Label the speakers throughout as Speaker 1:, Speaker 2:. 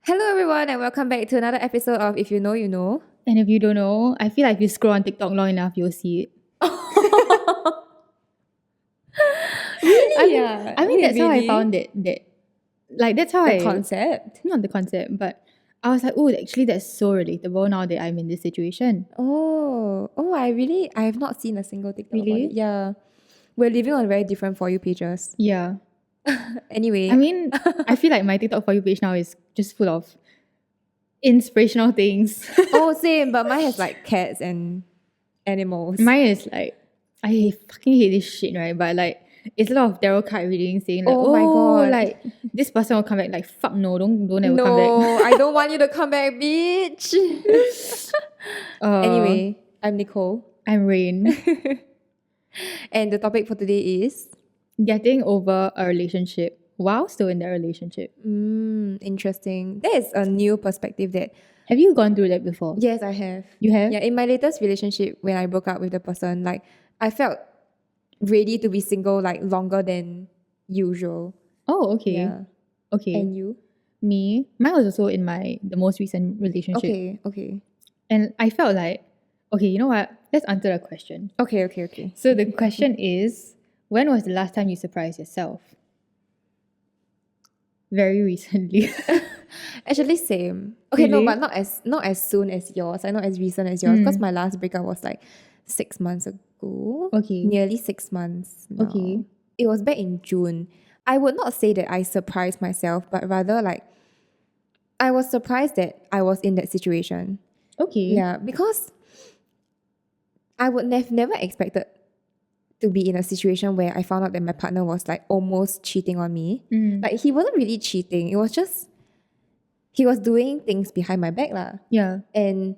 Speaker 1: Hello everyone and welcome back to another episode of If You Know, You Know.
Speaker 2: And if you don't know, I feel like if you scroll on TikTok long enough, you'll see it.
Speaker 1: Really?
Speaker 2: I mean that's how I
Speaker 1: really?
Speaker 2: found it. That's how
Speaker 1: The concept.
Speaker 2: not the concept, but I was like, oh, actually that's so relatable now that I'm in this situation.
Speaker 1: I have not seen a single TikTok about
Speaker 2: Really?
Speaker 1: it. Yeah. We're living on very different For You pages.
Speaker 2: Yeah.
Speaker 1: Anyway.
Speaker 2: I mean, I feel like my TikTok For You page now is just full of inspirational things.
Speaker 1: Same, but mine has like cats and animals.
Speaker 2: Mine is like, I fucking hate this shit, right? But like, it's a lot of tarot card reading saying like,
Speaker 1: Oh my God.
Speaker 2: like this person will come back. Like, fuck no, don't ever come back.
Speaker 1: No, I don't want you to come back, bitch. Anyway, I'm Nicole.
Speaker 2: I'm Rain.
Speaker 1: And the topic for today is
Speaker 2: Getting over a relationship while still in that relationship.
Speaker 1: interesting. That is a new perspective that
Speaker 2: Have you gone through that before?
Speaker 1: yes, I have.
Speaker 2: You have?
Speaker 1: Yeah, in my latest relationship, when I broke up with the person, like I felt ready to be single like longer than usual.
Speaker 2: Oh, okay.
Speaker 1: Yeah.
Speaker 2: Okay.
Speaker 1: And you?
Speaker 2: Mine was also in the most recent relationship.
Speaker 1: Okay.
Speaker 2: And I felt like, okay, you know what? Let's answer the question.
Speaker 1: Okay.
Speaker 2: So the question is, when was the last time you surprised yourself? Very recently.
Speaker 1: Actually, same. Okay, no,
Speaker 2: Really?
Speaker 1: but not as soon as yours. Like not as recent as yours. Because my last breakup was like 6 months ago.
Speaker 2: Okay.
Speaker 1: Nearly 6 months now.
Speaker 2: Okay.
Speaker 1: It was back in June. I would not say that I surprised myself, but rather like I was surprised that I was in that situation.
Speaker 2: Okay.
Speaker 1: Yeah, because I would never expected to be in a situation where I found out that my partner was like almost cheating on me. Like he wasn't really cheating. It was just he was doing things behind my back lah.
Speaker 2: Yeah.
Speaker 1: And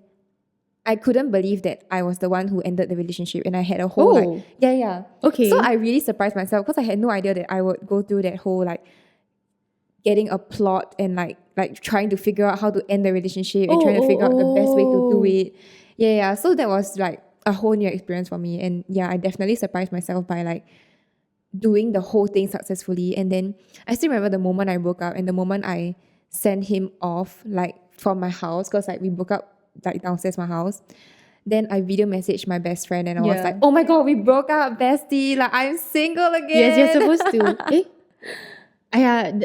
Speaker 1: I couldn't believe that I was the one who ended the relationship and I had a whole like yeah.
Speaker 2: Okay.
Speaker 1: So I really surprised myself because I had no idea that I would go through that whole like getting a plot and like trying to figure out how to end the relationship and trying to figure out the best way to do it. Yeah. So that was like a whole new experience for me. And yeah, I definitely surprised myself by like doing the whole thing successfully. And then I still remember the moment I broke up and the moment I sent him off like from my house because like we broke up like downstairs my house. Then I video messaged my best friend and I was like, oh my God, we broke up, bestie. Like I'm single again.
Speaker 2: Yes, you're supposed to.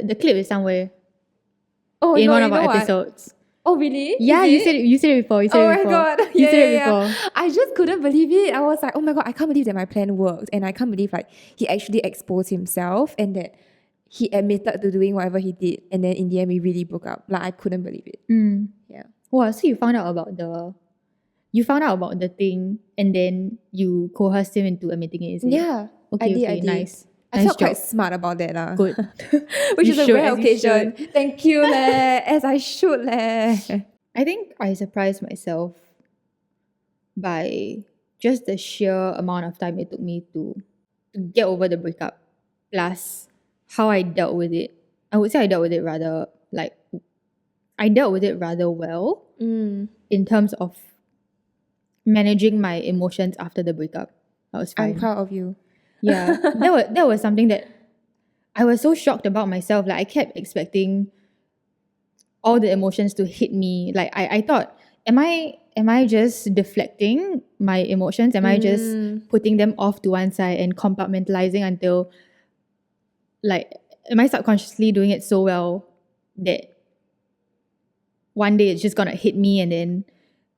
Speaker 2: The clip is somewhere in one of our episodes.
Speaker 1: Oh really?
Speaker 2: Yeah, you said it before.
Speaker 1: Oh my God.
Speaker 2: You said it before.
Speaker 1: I just couldn't believe it. I was like, oh my God, I can't believe that my plan worked. And I can't believe like he actually exposed himself and that he admitted to doing whatever he did. And then in the end, we really broke up. Like I couldn't believe it. Yeah.
Speaker 2: Wow, so you found out about the thing and then you coerced him into admitting it, is it?
Speaker 1: Yeah.
Speaker 2: Okay,
Speaker 1: I did.
Speaker 2: nice.
Speaker 1: I
Speaker 2: Nice
Speaker 1: felt
Speaker 2: job.
Speaker 1: quite smart about that.
Speaker 2: Good.
Speaker 1: Which
Speaker 2: You
Speaker 1: is a
Speaker 2: should,
Speaker 1: rare
Speaker 2: as you
Speaker 1: occasion. Thank you, leh. As I should, leh.
Speaker 2: I think I surprised myself by just the sheer amount of time it took me to get over the breakup, plus how I dealt with it. I would say I dealt with it rather well in terms of managing my emotions after the breakup. I was fine.
Speaker 1: I'm proud of you.
Speaker 2: Yeah, that was something that I was so shocked about myself. Like I kept expecting all the emotions to hit me. Like I thought, am I just deflecting my emotions? Am I just putting them off to one side and compartmentalizing until like am I subconsciously doing it so well that one day it's just gonna hit me and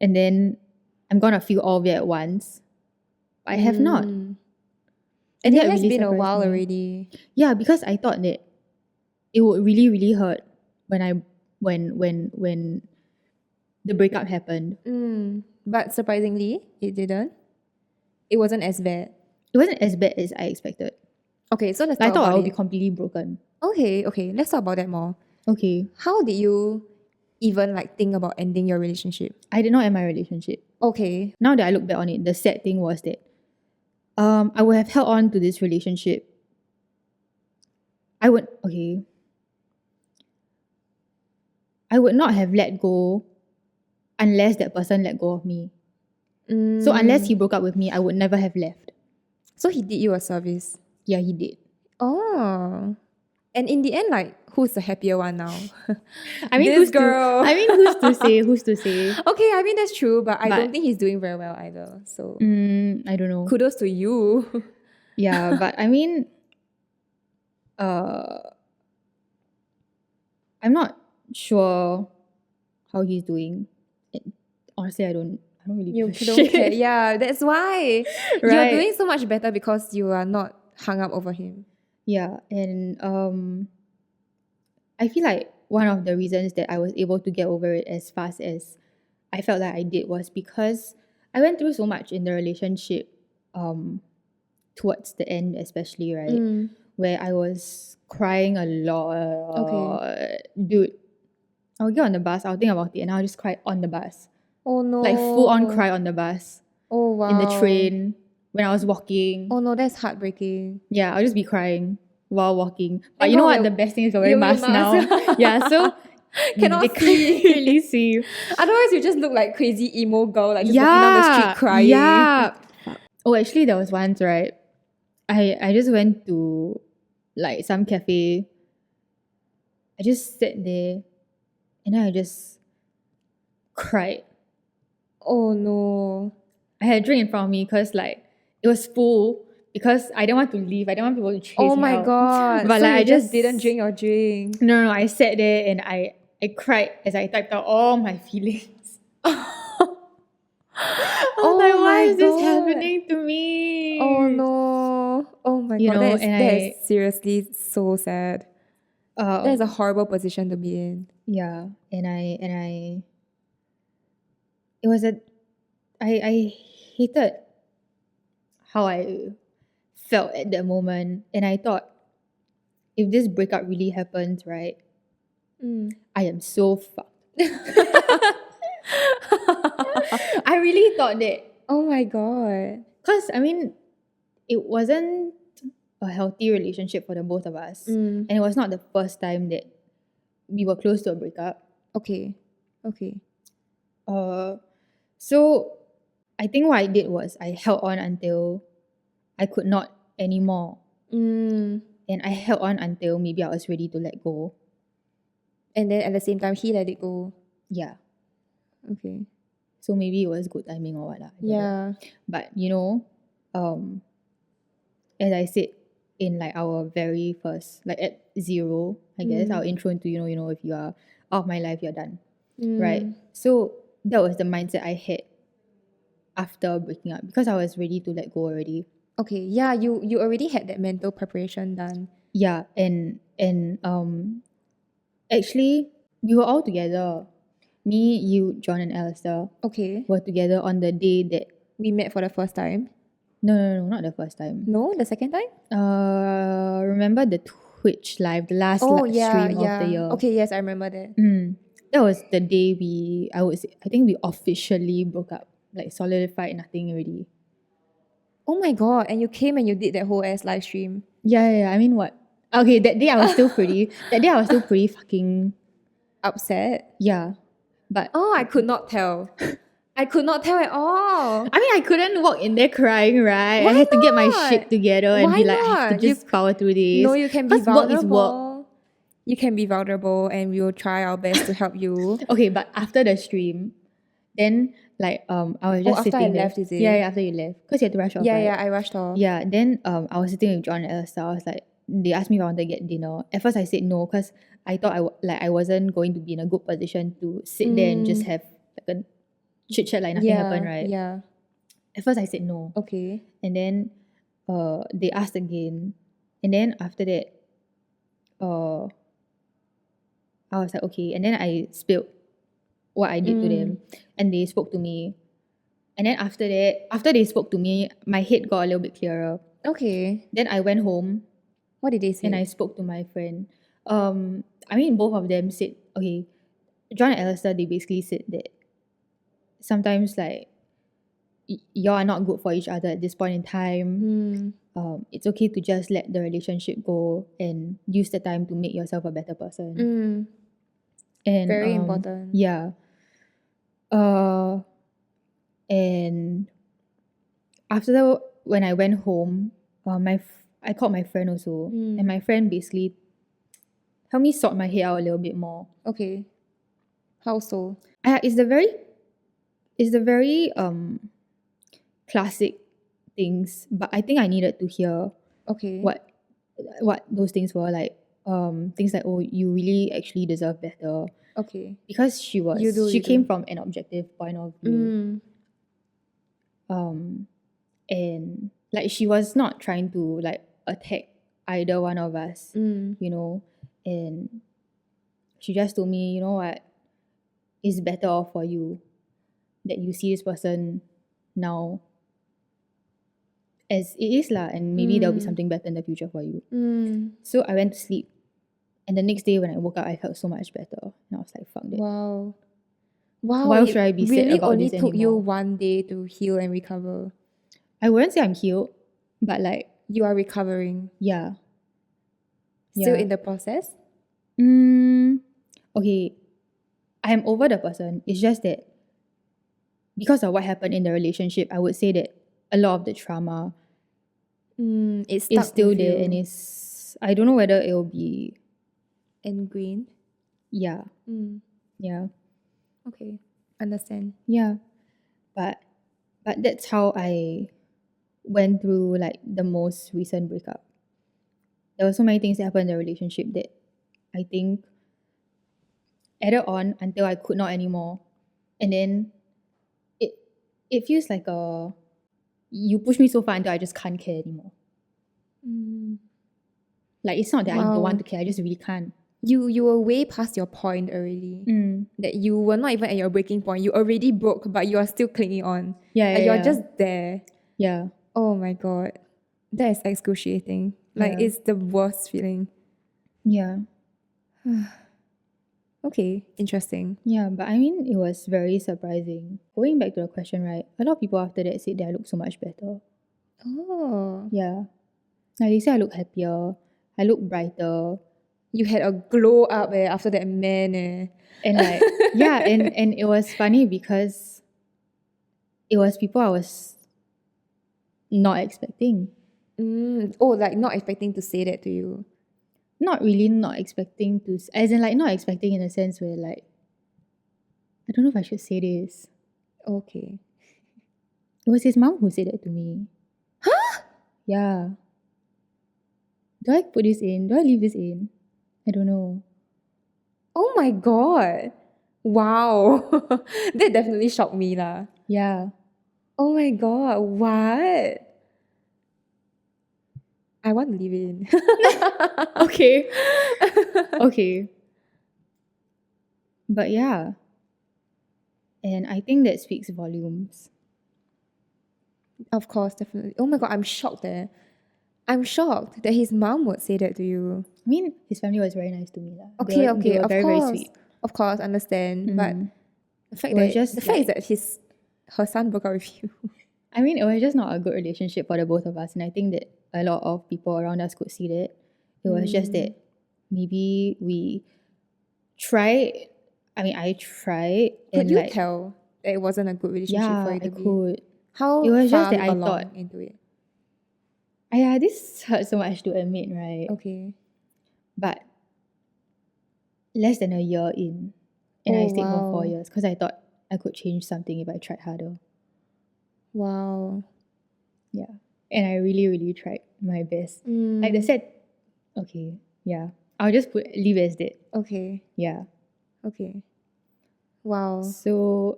Speaker 2: then I'm gonna feel all of it at once? I have not.
Speaker 1: And it
Speaker 2: that
Speaker 1: has
Speaker 2: really
Speaker 1: been a
Speaker 2: surprised
Speaker 1: while
Speaker 2: me.
Speaker 1: already.
Speaker 2: Yeah, because I thought that it would really, really hurt when the breakup happened.
Speaker 1: But surprisingly, it didn't. It wasn't as bad.
Speaker 2: It wasn't as bad as I expected.
Speaker 1: Okay, so let's
Speaker 2: I
Speaker 1: talk
Speaker 2: thought
Speaker 1: about
Speaker 2: I would
Speaker 1: it.
Speaker 2: be completely broken.
Speaker 1: Okay, let's talk about that more.
Speaker 2: Okay.
Speaker 1: How did you even like think about ending your relationship?
Speaker 2: I did not end my relationship.
Speaker 1: Okay.
Speaker 2: Now that I look back on it, the sad thing was that I would have held on to this relationship. I would not have let go unless that person let go of me. So unless he broke up with me, I would never have left.
Speaker 1: So he did you a service?
Speaker 2: Yeah, he did.
Speaker 1: Oh. And in the end, like, who's the happier one now?
Speaker 2: I mean,
Speaker 1: This girl.
Speaker 2: who's to say? Who's to say?
Speaker 1: Okay, I mean that's true, but I
Speaker 2: But-
Speaker 1: don't think he's doing very well either. So
Speaker 2: I don't know.
Speaker 1: kudos to you.
Speaker 2: Yeah, but I mean, I'm not sure how he's doing. Honestly, I don't really
Speaker 1: You
Speaker 2: give a
Speaker 1: don't
Speaker 2: shit.
Speaker 1: care. Yeah, that's why. You're
Speaker 2: Right.
Speaker 1: doing so much better because you are not hung up over him.
Speaker 2: Yeah, and I feel like one of the reasons that I was able to get over it as fast as I felt like I did was because I went through so much in the relationship, towards the end especially, right? Where I was crying a lot. Dude, I'll get on the bus, I'll think about it, and I'll just cry on the bus.
Speaker 1: Oh no.
Speaker 2: Like full on cry on the bus,
Speaker 1: Oh wow.
Speaker 2: in the train, when I was walking.
Speaker 1: Oh no, that's heartbreaking.
Speaker 2: Yeah, I'll just be crying while walking. But
Speaker 1: And
Speaker 2: you know
Speaker 1: while
Speaker 2: what?
Speaker 1: you're-
Speaker 2: The best thing is we're
Speaker 1: you're
Speaker 2: wearing
Speaker 1: wearing
Speaker 2: masks now.
Speaker 1: mask.
Speaker 2: Yeah, so
Speaker 1: Cannot
Speaker 2: they
Speaker 1: see.
Speaker 2: can't really see.
Speaker 1: Otherwise, you just look like crazy emo girl, like just walking down the street crying.
Speaker 2: Yeah. Oh, actually, there was once, right? I just went to like some cafe. I just sat there and then I just cried.
Speaker 1: Oh no.
Speaker 2: I had a drink in front of me because like it was full because I didn't want to leave. I didn't want people to chase
Speaker 1: Oh
Speaker 2: me
Speaker 1: my
Speaker 2: out.
Speaker 1: god.
Speaker 2: But
Speaker 1: So
Speaker 2: like
Speaker 1: you
Speaker 2: I
Speaker 1: just didn't drink your drink.
Speaker 2: No, I sat there and I cried as I typed out all my feelings.
Speaker 1: Oh
Speaker 2: Like, why
Speaker 1: my
Speaker 2: is this
Speaker 1: God.
Speaker 2: happening to me?
Speaker 1: Oh no. Oh my
Speaker 2: You
Speaker 1: god.
Speaker 2: know,
Speaker 1: That
Speaker 2: and
Speaker 1: is seriously so sad. That is a horrible position to be in.
Speaker 2: Yeah, and I it was I hated how I felt at that moment, and I thought if this breakup really happens, right, I am so fucked. I really thought that.
Speaker 1: Oh my god.
Speaker 2: Because, I mean, it wasn't a healthy relationship for the both of us. And it was not the first time that we were close to a breakup.
Speaker 1: Okay.
Speaker 2: So, I think what I did was I held on until I could not anymore. And I held on until maybe I was ready to let go.
Speaker 1: And then at the same time, he let it go.
Speaker 2: Yeah.
Speaker 1: Okay.
Speaker 2: So maybe it was good timing or what. I don't know.
Speaker 1: Yeah.
Speaker 2: But, you know, as I said in like our very first, like at 0, I guess, our intro into, you know, if you are out of my life, you're done. Right? So that was the mindset I had after breaking up because I was ready to let go already.
Speaker 1: Okay. Yeah, you already had that mental preparation done.
Speaker 2: Yeah, and actually we were all together. Me, you, John, and Alistair
Speaker 1: Okay.
Speaker 2: were together on the day that
Speaker 1: We met for the first time.
Speaker 2: no, not the first time.
Speaker 1: No, the second time?
Speaker 2: Remember the Twitch live, the last stream of the year.
Speaker 1: Okay, yes, I remember that.
Speaker 2: That was the day I think we officially broke up, like solidified nothing already.
Speaker 1: Oh my god, and you came and you did that whole ass live stream.
Speaker 2: Yeah. I mean, what? Okay, that day I was still pretty. That day I was still pretty fucking
Speaker 1: Upset?
Speaker 2: yeah. But
Speaker 1: Oh, I could not tell. I could not tell at all.
Speaker 2: I mean, I couldn't walk in there crying, right?
Speaker 1: Why
Speaker 2: I had to get my
Speaker 1: not?
Speaker 2: shit together and
Speaker 1: Why
Speaker 2: be like, I have to
Speaker 1: not?
Speaker 2: just power through this.
Speaker 1: No, you can be
Speaker 2: 'Cause work is
Speaker 1: vulnerable.
Speaker 2: work.
Speaker 1: You can be vulnerable and we will try our best to help you.
Speaker 2: Okay, but after the stream, then like I was just
Speaker 1: after I
Speaker 2: sitting there.
Speaker 1: left, is it?
Speaker 2: Yeah, after you left, because you had to rush off.
Speaker 1: Yeah,
Speaker 2: right?
Speaker 1: yeah, I rushed off.
Speaker 2: Yeah, then I was sitting with John and Elsa. I was like, they asked me if I wanted to get dinner. At first, I said no because I thought I wasn't going to be in a good position to sit there and just have like a chit chat like nothing happened, right?
Speaker 1: Yeah.
Speaker 2: At first, I said no,
Speaker 1: Okay.
Speaker 2: and then they asked again, and then after that, I was like okay, and then I spilled what I did to them, and they spoke to me, and then after they spoke to me, my head got a little bit clearer.
Speaker 1: Okay.
Speaker 2: Then I went home.
Speaker 1: What did they say?
Speaker 2: And I spoke to my friend. I mean, both of them said, okay, John and Alistair, they basically said that sometimes like y'all are not good for each other at this point in time. It's okay to just let the relationship go and use the time to make yourself a better person. And
Speaker 1: Very important.
Speaker 2: Yeah. And after that, when I went home, I called my friend also, and my friend basically help me sort my head out a little bit more.
Speaker 1: Okay. How so?
Speaker 2: It's the very classic things, but I think I needed to hear
Speaker 1: Okay.
Speaker 2: what those things were, like things like, oh, you really actually deserve better,
Speaker 1: Okay.
Speaker 2: because she
Speaker 1: You
Speaker 2: came
Speaker 1: do.
Speaker 2: from an objective point of view.
Speaker 1: Mm.
Speaker 2: And like she was not trying to like attack either one of us,
Speaker 1: Mm.
Speaker 2: you know, and she just told me, you know what, it's better off for you that you see this person now as it is lah, and maybe there'll be something better in the future for you.
Speaker 1: Mm.
Speaker 2: So I went to sleep, and the next day when I woke up, I felt so much better, and I was like, fuck that.
Speaker 1: Wow. Wow.
Speaker 2: Why
Speaker 1: it
Speaker 2: should I be sad
Speaker 1: really
Speaker 2: about
Speaker 1: only
Speaker 2: this
Speaker 1: took you
Speaker 2: anymore?
Speaker 1: one day to heal and recover.
Speaker 2: I wouldn't say I'm healed, but like,
Speaker 1: You are recovering.
Speaker 2: yeah.
Speaker 1: Still
Speaker 2: Yeah.
Speaker 1: in the process?
Speaker 2: Okay, I am over the person. It's just that because of what happened in the relationship, I would say that a lot of the trauma
Speaker 1: It's
Speaker 2: is
Speaker 1: stuck
Speaker 2: still
Speaker 1: with
Speaker 2: there,
Speaker 1: you.
Speaker 2: and I don't know whether it will be,
Speaker 1: Ingrained.
Speaker 2: yeah,
Speaker 1: Mm.
Speaker 2: yeah,
Speaker 1: Okay. Understand.
Speaker 2: yeah. But that's how I went through like the most recent breakup. There were so many things that happened in the relationship that I think added on until I could not anymore. And then it feels like you push me so far until I just can't care anymore. Like, it's not that I don't want to care, I just really can't.
Speaker 1: You were way past your point already. That you were not even at your breaking point. You already broke, but you are still clinging on.
Speaker 2: Yeah,
Speaker 1: And you're
Speaker 2: yeah.
Speaker 1: just there.
Speaker 2: Yeah.
Speaker 1: Oh my god. That is excruciating. Like,
Speaker 2: Yeah.
Speaker 1: it's the worst feeling.
Speaker 2: Yeah.
Speaker 1: Okay, interesting.
Speaker 2: Yeah, but I mean, it was very surprising. Going back to the question, right? A lot of people after that said that I look so much better.
Speaker 1: Oh.
Speaker 2: Yeah. Like, they say I look happier, I look brighter.
Speaker 1: You had a glow up after that man.
Speaker 2: And like, yeah, and it was funny because it was people I was not expecting.
Speaker 1: Oh, like not expecting to say that to you.
Speaker 2: Not really not expecting to, as in like not expecting in a sense where like, I don't know if I should say this.
Speaker 1: Okay.
Speaker 2: It was his mom who said that to me.
Speaker 1: Huh?
Speaker 2: Yeah. Do I put this in? Do I leave this in? I don't know.
Speaker 1: Oh my god. Wow. That definitely shocked me lah.
Speaker 2: Yeah.
Speaker 1: Oh my god. What? I want to leave it in.
Speaker 2: Okay. Okay. But yeah. And I think that speaks volumes.
Speaker 1: Of course, definitely. Oh my god, I'm shocked there. I'm shocked that his mom would say that to you.
Speaker 2: I mean, his family was very nice to me.
Speaker 1: Okay,
Speaker 2: they were
Speaker 1: of
Speaker 2: very,
Speaker 1: course.
Speaker 2: very sweet.
Speaker 1: Of course, understand. But the fact
Speaker 2: It was just
Speaker 1: the fact is that her son broke up with you.
Speaker 2: I mean, it was just not a good relationship for the both of us. And I think that a lot of people around us could see that. It was just that maybe we tried. I mean, I tried.
Speaker 1: Could
Speaker 2: and
Speaker 1: you
Speaker 2: like,
Speaker 1: tell that it wasn't a good relationship
Speaker 2: yeah,
Speaker 1: for you to
Speaker 2: I
Speaker 1: be?
Speaker 2: could.
Speaker 1: How
Speaker 2: It was just
Speaker 1: far
Speaker 2: that I
Speaker 1: along
Speaker 2: thought-
Speaker 1: into it?
Speaker 2: Yeah, this hurts so much to admit, right?
Speaker 1: Okay.
Speaker 2: But less than a year in, and I
Speaker 1: Oh,
Speaker 2: stayed for 4
Speaker 1: wow.
Speaker 2: years because I thought I could change something if I tried harder.
Speaker 1: Wow.
Speaker 2: Yeah. And I really, really tried my best. Like they said, okay, yeah. I'll just leave it as that.
Speaker 1: Okay.
Speaker 2: Yeah.
Speaker 1: Okay. Wow.
Speaker 2: So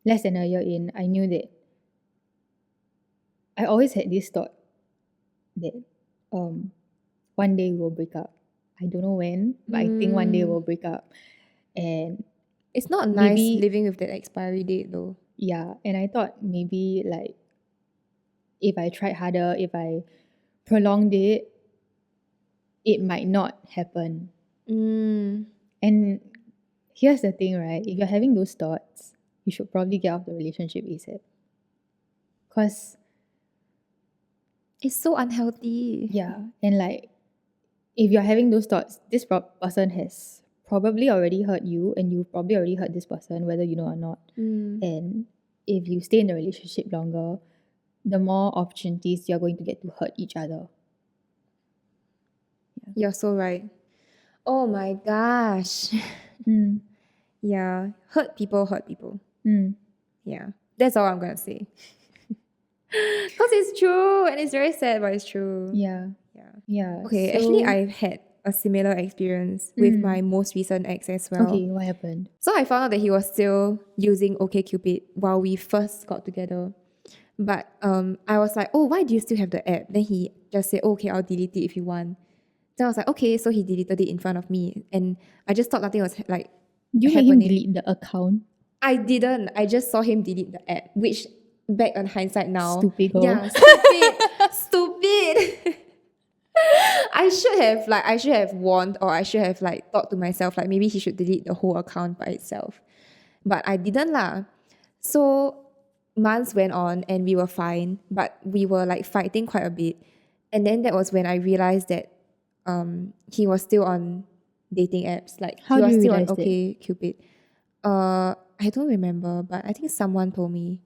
Speaker 2: less than a year in, I knew that I always had this thought that one day we'll break up. I don't know when, but I think one day we'll break up. And
Speaker 1: It's not nice
Speaker 2: maybe-
Speaker 1: living with that expiry date though.
Speaker 2: yeah, and I thought maybe like if I tried harder, if I prolonged it, it might not happen. And here's the thing, right? If you're having those thoughts, you should probably get off the relationship ASAP. Because
Speaker 1: It's so unhealthy.
Speaker 2: yeah, and like if you're having those thoughts, this person has probably already hurt you, and you've probably already hurt this person, whether you know or not. And if you stay in the relationship longer, the more opportunities you're going to get to hurt each other.
Speaker 1: You're so right. Oh my gosh.
Speaker 2: Mm.
Speaker 1: Yeah. Hurt people hurt people.
Speaker 2: Mm.
Speaker 1: Yeah. That's all I'm gonna say. Because it's true and it's very sad, but it's true.
Speaker 2: Yeah.
Speaker 1: Yeah.
Speaker 2: Yeah.
Speaker 1: Okay,
Speaker 2: so,
Speaker 1: actually I've had a similar experience with my most recent ex as well.
Speaker 2: Okay, what happened?
Speaker 1: So I found out that he was still using OkCupid while we first got together. But I was like, oh, why do you still have the app? Then he just said, okay, I'll delete it if you want. Then I was like, okay, so he deleted it in front of me. And I just thought nothing was like
Speaker 2: Do you make him delete the account?
Speaker 1: I didn't. I just saw him delete the app, which back on hindsight now.
Speaker 2: Stupid girl.
Speaker 1: Yeah, stupid. Stupid. I should have warned, or I should have like thought to myself like maybe he should delete the whole account by itself. But I didn't lah. So months went on and we were fine, but we were like fighting quite a bit. And then that was when I realized that he was still on dating apps. Like
Speaker 2: How
Speaker 1: he was
Speaker 2: do you
Speaker 1: still on
Speaker 2: realize that?
Speaker 1: OkCupid. I don't remember, but I think someone told me.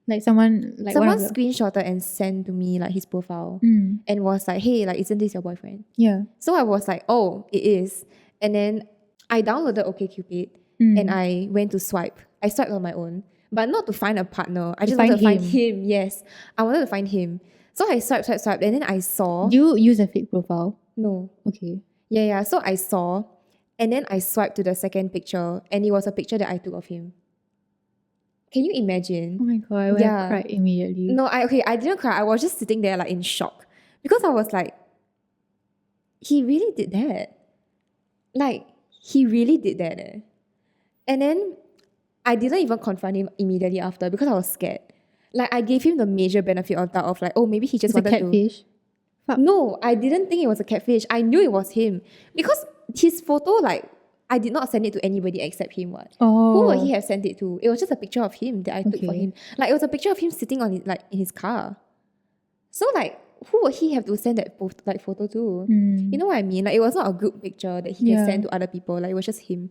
Speaker 2: Like someone
Speaker 1: Someone screenshotted and sent to me like his profile and was like, hey, like isn't this your boyfriend?
Speaker 2: Yeah.
Speaker 1: So I was like, oh, it is. And then I downloaded OkCupid and I went to swipe. I swiped on my own, but not to find a partner. I just wanted to find him. Yes, I wanted to find him. So I swiped, and then I saw.
Speaker 2: Do you use a fake profile?
Speaker 1: No.
Speaker 2: Okay.
Speaker 1: Yeah. So I saw, and then I swiped to the second picture, and it was a picture that I took of him. Can you imagine?
Speaker 2: Oh my god, I would have cried immediately.
Speaker 1: No, I didn't cry. I was just sitting there like in shock because I was like, he really did that. Like, he really did that. And then I didn't even confront him immediately after because I was scared. Like, I gave him the major benefit of doubt of like, oh, maybe he just
Speaker 2: It's a
Speaker 1: wanted
Speaker 2: catfish.
Speaker 1: to. No, I didn't think it was a catfish. I knew it was him because his photo, like, I did not send it to anybody except him. What?
Speaker 2: Oh.
Speaker 1: Who would he have sent it to? It was just a picture of him that I took for him. Like, it was a picture of him sitting on it, like in his car. So like, who would he have to send that photo to? You know what I mean? Like, it was not a group picture that he can send to other people. Like, it was just him.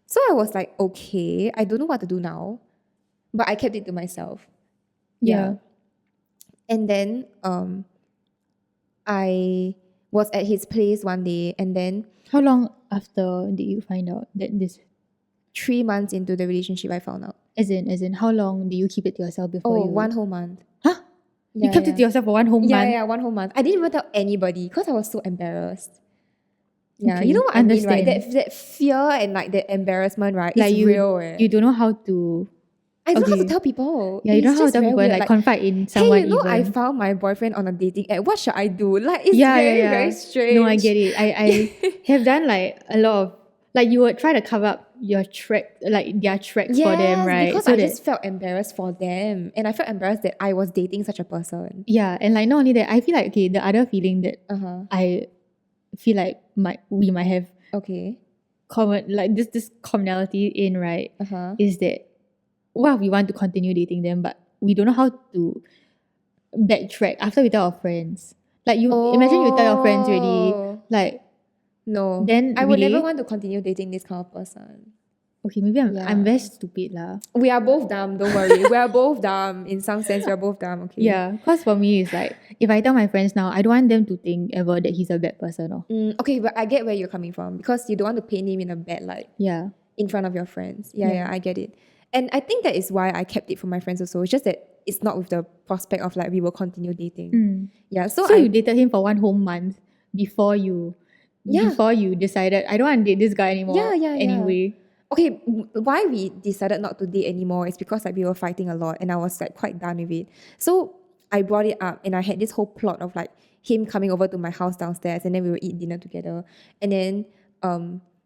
Speaker 1: So I was like, okay, I don't know what to do now, but I kept it to myself.
Speaker 2: Yeah.
Speaker 1: And then I was at his place one day, and then
Speaker 2: How long after did you find out that this?
Speaker 1: 3 months into the relationship, I found out.
Speaker 2: As in, how long do you keep it to yourself before you?
Speaker 1: 1 whole month.
Speaker 2: Huh? You kept it to yourself for 1 whole month?
Speaker 1: Yeah, 1 whole month. I didn't even tell anybody because I was so embarrassed. Yeah,
Speaker 2: Okay,
Speaker 1: you know what I mean, right?
Speaker 2: understand.
Speaker 1: That fear and like that embarrassment, right?
Speaker 2: Like
Speaker 1: It's real.
Speaker 2: You don't know how to.
Speaker 1: I don't know how to
Speaker 2: okay.
Speaker 1: tell people.
Speaker 2: Yeah, you
Speaker 1: It's
Speaker 2: don't know how to
Speaker 1: just
Speaker 2: tell
Speaker 1: very
Speaker 2: people
Speaker 1: weird.
Speaker 2: and like confide in someone.
Speaker 1: Hey, you know,
Speaker 2: even.
Speaker 1: I found my boyfriend on a dating app. What should I do? Like, it's very strange.
Speaker 2: No, I get it. I have done like a lot of like you would try to cover up your track, like their tracks for them, right?
Speaker 1: Because
Speaker 2: So
Speaker 1: I
Speaker 2: that
Speaker 1: just felt embarrassed for them, and I felt embarrassed that I was dating such a person.
Speaker 2: yeah, and like not only that, I feel like okay, the other feeling that I feel like we might have
Speaker 1: Okay.
Speaker 2: common like this commonality in right is that well we want to continue dating them, but we don't know how to backtrack after we tell our friends. Like you imagine you tell your friends already, like
Speaker 1: no,
Speaker 2: then
Speaker 1: I would
Speaker 2: really?
Speaker 1: never want to continue dating this kind of person.
Speaker 2: Okay, maybe I'm very stupid lah.
Speaker 1: We are both dumb. Don't worry, we are both dumb. In some sense, we are both dumb. Okay.
Speaker 2: Yeah, because for me it's like if I tell my friends now, I don't want them to think ever that he's a bad person. Or
Speaker 1: Okay, but I get where you're coming from because you don't want to paint him in a bad light.
Speaker 2: yeah,
Speaker 1: In front of your friends. Yeah, I get it. And I think that is why I kept it from my friends also. It's just that it's not with the prospect of like we will continue dating. Yeah. So
Speaker 2: you dated him for 1 whole month before you decided I don't want to date this guy anymore.
Speaker 1: Yeah.
Speaker 2: Anyway.
Speaker 1: Okay, why we decided not to date anymore is because like we were fighting a lot and I was like quite done with it. So I brought it up and I had this whole plot of like him coming over to my house downstairs and then we would eat dinner together. And then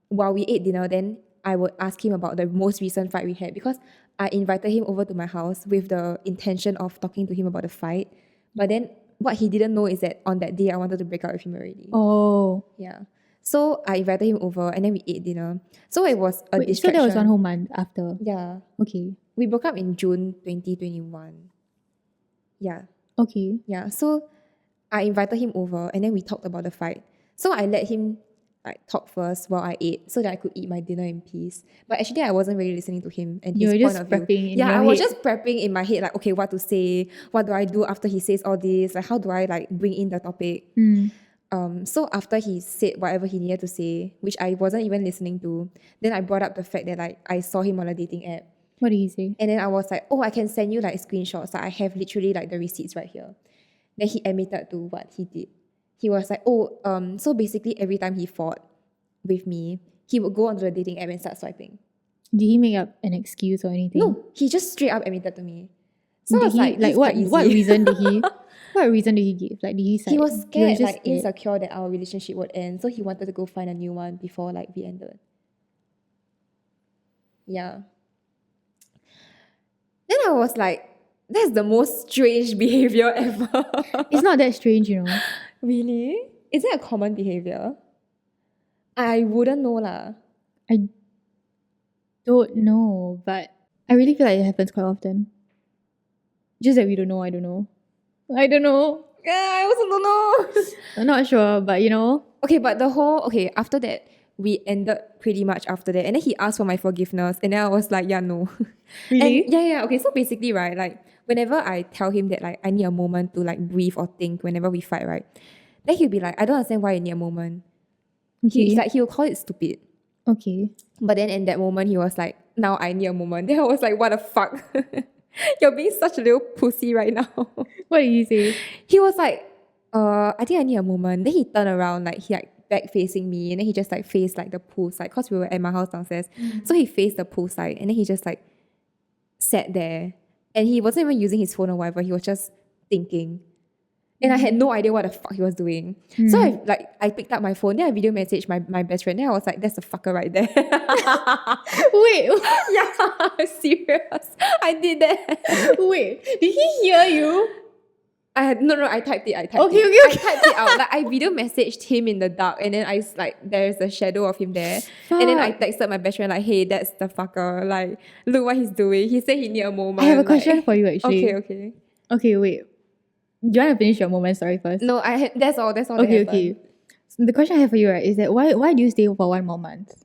Speaker 1: while we ate dinner, then I would ask him about the most recent fight we had because I invited him over to my house with the intention of talking to him about the fight. But then what he didn't know is that on that day I wanted to break up with him already.
Speaker 2: Oh.
Speaker 1: Yeah. So I invited him over and then we ate dinner. So it was a distraction.
Speaker 2: So that was 1 whole month after.
Speaker 1: Yeah.
Speaker 2: Okay.
Speaker 1: We broke up in June 2021. Yeah.
Speaker 2: Okay.
Speaker 1: Yeah. So I invited him over and then we talked about the fight. So I let him like talk first while I ate so that I could eat my dinner in peace. But actually I wasn't really listening to him and his point of view. I was just prepping in my head like, okay, what to say, what do I do after he says all this, like how do I like bring in the topic. So after he said whatever he needed to say, which I wasn't even listening to, then I brought up the fact that like I saw him on a dating app.
Speaker 2: What did he say?
Speaker 1: And then I was like, oh, I can send you like screenshots. Like I have literally like the receipts right here. Then he admitted to what he did. He was like, oh, so basically every time he fought with me, he would go onto the dating app and start swiping.
Speaker 2: Did he make up an excuse or anything?
Speaker 1: No, he just straight up admitted to me. So I
Speaker 2: Did
Speaker 1: was
Speaker 2: he,
Speaker 1: like,
Speaker 2: like
Speaker 1: what
Speaker 2: reason did he what reason did he give? Like did he say
Speaker 1: He was scared,
Speaker 2: just
Speaker 1: like insecure that our relationship would end. So he wanted to go find a new one before like we ended. Yeah. Then I was like, that's the most strange behavior ever.
Speaker 2: It's not that strange, you know.
Speaker 1: Really? Is it a common behavior? I wouldn't know lah.
Speaker 2: I don't know, but I really feel like it happens quite often. Just that we don't know, I don't know. I don't know.
Speaker 1: Yeah, I also don't know.
Speaker 2: I'm not sure, but you know.
Speaker 1: Okay, but after that, we ended pretty much after that. And then he asked for my forgiveness. And then I was like, yeah, no.
Speaker 2: Really?
Speaker 1: And yeah. Okay, so basically, right, like whenever I tell him that like I need a moment to like breathe or think whenever we fight, right, then he'll be like, I don't understand why you need a moment.
Speaker 2: Okay.
Speaker 1: He'll call it stupid.
Speaker 2: Okay.
Speaker 1: But then in that moment, he was like, now I need a moment. Then I was like, what the fuck? You're being such a little pussy right now.
Speaker 2: What did he say?
Speaker 1: He was like, I think I need a moment. Then he turned around, like he like back facing me, and then he just like faced like the pool side, cause we were at my house downstairs. So he faced the pool side, and then he just like sat there, and he wasn't even using his phone or whatever. He was just thinking, and I had no idea what the fuck he was doing. So I picked up my phone, then I video messaged my best friend. Then I was like, that's the fucker right there.
Speaker 2: Wait,
Speaker 1: Yeah, serious. I did that.
Speaker 2: wait. Did he hear you?
Speaker 1: I typed it.
Speaker 2: Okay.
Speaker 1: I typed it out. Like I video messaged him in the dark, and then I like there's a shadow of him there. And then I texted my best friend like, hey, that's the fucker. Like, look what he's doing. He said he need a moment.
Speaker 2: I have a question for you actually.
Speaker 1: Okay.
Speaker 2: Okay, wait. Do you want to finish your moment story first?
Speaker 1: No, that's all. That's all.
Speaker 2: Okay,
Speaker 1: that
Speaker 2: okay.
Speaker 1: happened.
Speaker 2: So the question I have for you, right, is that why do you stay for 1 more month?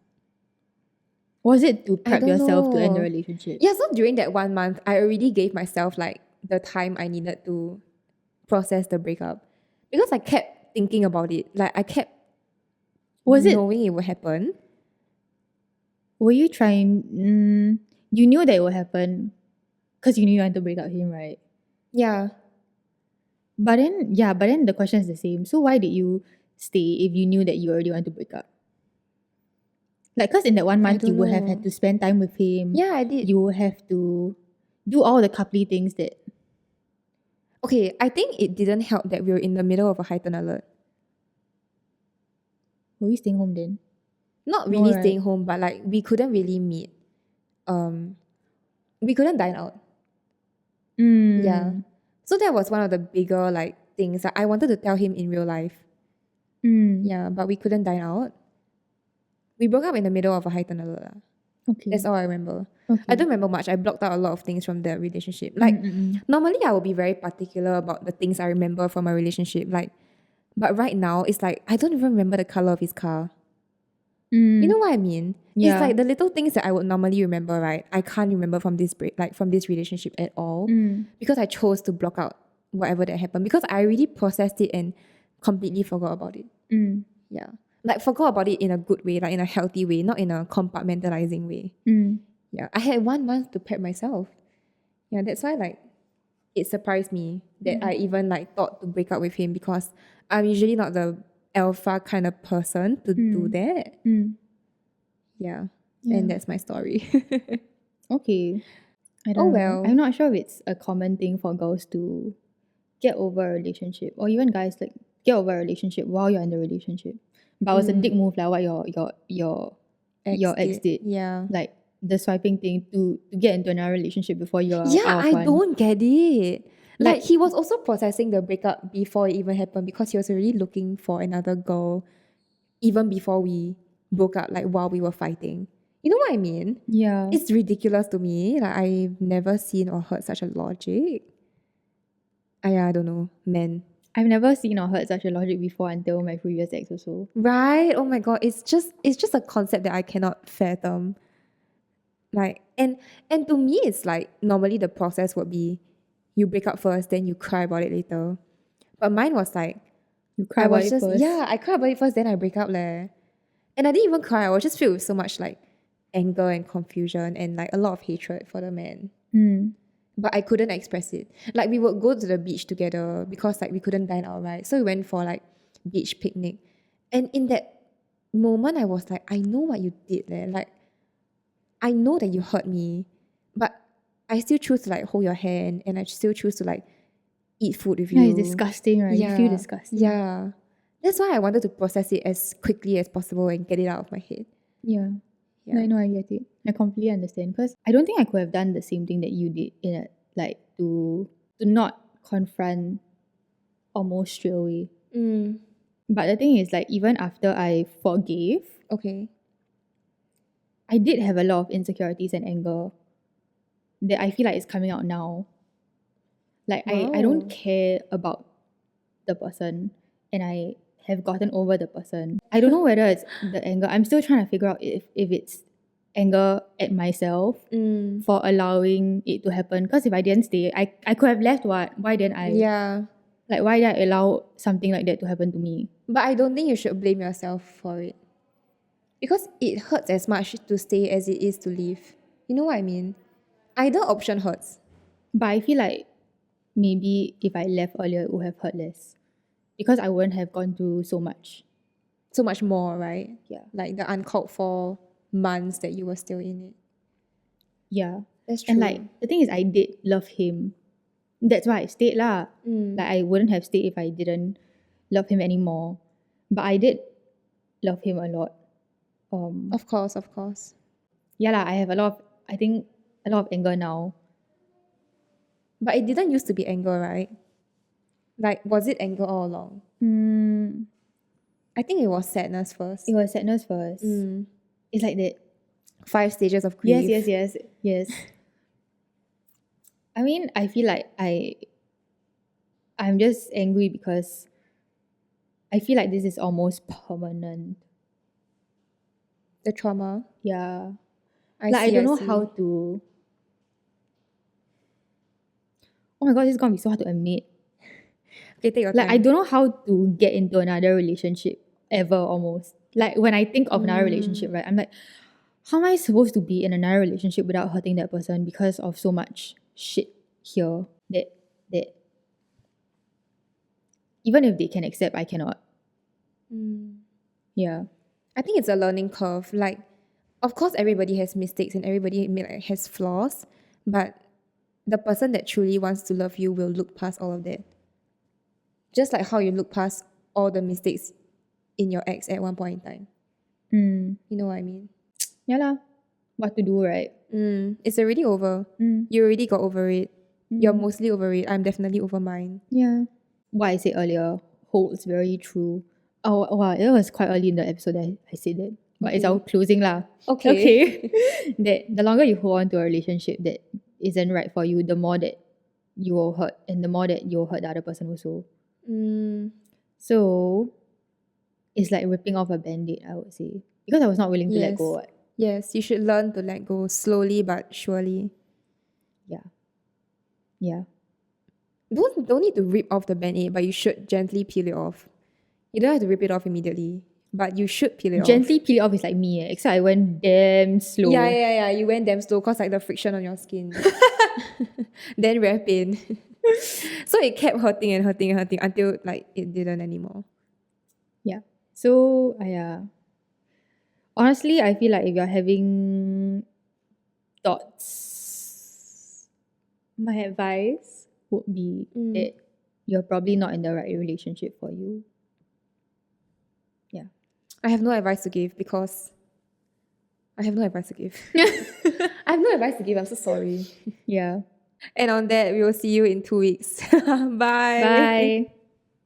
Speaker 2: Was it to prep
Speaker 1: don't
Speaker 2: yourself to end the
Speaker 1: know.
Speaker 2: relationship?
Speaker 1: Yeah, so during that 1 month, I already gave myself like the time I needed to process the breakup. Because I kept thinking about it. Like I kept knowing it would happen.
Speaker 2: Were you trying you knew that it would happen because you knew you wanted to break up with him, right?
Speaker 1: Yeah.
Speaker 2: But then the question is the same. So why did you stay if you knew that you already wanted to break up? Like, because in that 1 month you
Speaker 1: don't
Speaker 2: would have
Speaker 1: know.
Speaker 2: had to spend time with him.
Speaker 1: Yeah, I did.
Speaker 2: You would have to do all the coupley things that.
Speaker 1: Okay, I think it didn't help that we were in the middle of a heightened alert.
Speaker 2: Were we staying home then?
Speaker 1: Not really
Speaker 2: right.
Speaker 1: staying home, but like we couldn't really meet. We couldn't dine out. Yeah. So that was one of the bigger like things that I wanted to tell him in real life. Yeah, but we couldn't dine out. We broke up in the middle of a heightened alert.
Speaker 2: Okay.
Speaker 1: That's all I remember.
Speaker 2: Okay.
Speaker 1: I don't remember much. I blocked out a lot of things from the relationship. Like normally I would be very particular about the things I remember from a relationship. Like, but right now it's like I don't even remember the color of his car. You know what I mean?
Speaker 2: Yeah.
Speaker 1: It's like the little things that I would normally remember, right? I can't remember from this from this relationship at all. Because I chose to block out whatever that happened. Because I already processed it and completely forgot about it. Yeah. Like forgot about it in a good way, like in a healthy way, not in a compartmentalizing way. Yeah. I had 1 month to prep myself. Yeah, that's why like it surprised me that I even like thought to break up with him because I'm usually not the alpha kind of person to do that. Yeah. And that's my story.
Speaker 2: Okay. I don't know.
Speaker 1: well.
Speaker 2: I'm not sure if it's a common thing for girls to get over a relationship or even guys like get over a relationship while you're in the relationship. But it was a dick move like what your ex did.
Speaker 1: Yeah.
Speaker 2: Like the swiping thing to get into another relationship before you're
Speaker 1: Yeah,
Speaker 2: out of
Speaker 1: I
Speaker 2: one.
Speaker 1: don't get it. Like
Speaker 2: Like-
Speaker 1: he was also processing the breakup before it even happened because he was already looking for another girl even before we broke up, like while we were fighting. You know what I mean?
Speaker 2: Yeah.
Speaker 1: It's ridiculous to me. Like I've never seen or heard such a logic. I don't know, man.
Speaker 2: I've never seen or heard such a logic before until my previous ex also.
Speaker 1: Right? Oh my god, it's just a concept that I cannot fathom. Like and to me it's like normally the process would be you break up first, then you cry about it later. But mine was like
Speaker 2: You cry
Speaker 1: I
Speaker 2: about
Speaker 1: was
Speaker 2: it
Speaker 1: just,
Speaker 2: first.
Speaker 1: yeah, I cried about it first, then I break up leh. And I didn't even cry. I was just filled with so much like anger and confusion and like a lot of hatred for the man.
Speaker 2: Mm.
Speaker 1: But I couldn't express it. Like we would go to the beach together because like we couldn't dine out, right? So we went for like beach picnic. And in that moment I was like, I know what you did there. Like I know that you hurt me, but I still choose to like hold your hand and I still choose to like eat food with
Speaker 2: Yeah,
Speaker 1: you.
Speaker 2: it's disgusting, right? You feel disgusting.
Speaker 1: Yeah. That's why I wanted to process it as quickly as possible and get it out of my head.
Speaker 2: Yeah.
Speaker 1: Yeah.
Speaker 2: No, I know, I get it. I completely understand. Because I don't think I could have done the same thing that you did in a, like to not confront almost straight away.
Speaker 1: Mm.
Speaker 2: But the thing is, like, even after I forgave,
Speaker 1: Okay.
Speaker 2: I did have a lot of insecurities and anger that I feel like is coming out now. Like I
Speaker 1: Wow.
Speaker 2: don't care about the person and I have gotten over the person. I don't know whether it's the anger. I'm still trying to figure out if it's anger at myself
Speaker 1: Mm.
Speaker 2: for allowing it to happen. Because if I didn't stay, I could have left. What? Why didn't I?
Speaker 1: Yeah.
Speaker 2: Like, why did I allow something like that to happen to me?
Speaker 1: But I don't think you should blame yourself for it. Because it hurts as much to stay as it is to leave. You know what I mean? Either option hurts.
Speaker 2: But I feel like maybe if I left earlier, it would have hurt less. Because I wouldn't have gone through so much.
Speaker 1: So much more, right?
Speaker 2: Yeah.
Speaker 1: Like the uncalled for months that you were still in it.
Speaker 2: Yeah.
Speaker 1: That's true.
Speaker 2: And like, the thing is, I did love him. That's why I stayed lah.
Speaker 1: Mm.
Speaker 2: Like, I wouldn't have stayed if I didn't love him anymore. But I did love him a lot.
Speaker 1: Of course, of course.
Speaker 2: Yeah lah, I have a lot of anger now.
Speaker 1: But it didn't used to be anger, right? Like, was it anger all along? I think it was sadness first.
Speaker 2: It was sadness first. It's like that.
Speaker 1: 5 stages of grief.
Speaker 2: Yes. I mean, I feel like I'm just angry because I feel like this is almost permanent.
Speaker 1: The trauma.
Speaker 2: Yeah.
Speaker 1: I
Speaker 2: don't know
Speaker 1: see.
Speaker 2: how to. Oh my god, this is gonna be so hard to admit.
Speaker 1: Okay, take your
Speaker 2: Like,
Speaker 1: time.
Speaker 2: I don't know how to get into another relationship ever almost. Like, when I think of another relationship, right, I'm like, how am I supposed to be in another relationship without hurting that person because of so much shit here that even if they can accept, I cannot. Yeah.
Speaker 1: I think it's a learning curve. Like, of course, everybody has mistakes and everybody has flaws, but the person that truly wants to love you will look past all of that. Just like how you look past all the mistakes in your ex at one point in time. You know what I mean?
Speaker 2: Yeah lah. What to do, right?
Speaker 1: It's already over. You already got over it. You're mostly over it. I'm definitely over mine.
Speaker 2: Yeah. What I said earlier holds very true. Oh, wow, it was quite early in the episode that I said that. But it's our closing lah.
Speaker 1: Okay.
Speaker 2: That the longer you hold on to a relationship that isn't right for you, the more that you will hurt and the more that you'll hurt the other person also. So it's like ripping off a band-aid, I would say. Because I was not willing to let go.
Speaker 1: Yes, you should learn to let go slowly but surely.
Speaker 2: Yeah.
Speaker 1: Don't need to rip off the band-aid, but you should gently peel it off. You don't have to rip it off immediately, but you should peel it off.
Speaker 2: Gently peel it off is like me, except I went damn slow.
Speaker 1: Yeah. You went damn slow because like the friction on your skin. Then very pain. So it kept hurting until like it didn't anymore.
Speaker 2: Yeah. So, honestly, I feel like if you're having thoughts, my advice would be that you're probably not in the right relationship for you. Yeah.
Speaker 1: I have no advice to give because I have no advice to give. I have no advice to give. I'm so sorry.
Speaker 2: Yeah.
Speaker 1: And on that, we will see you in 2 weeks. Bye.
Speaker 2: Bye.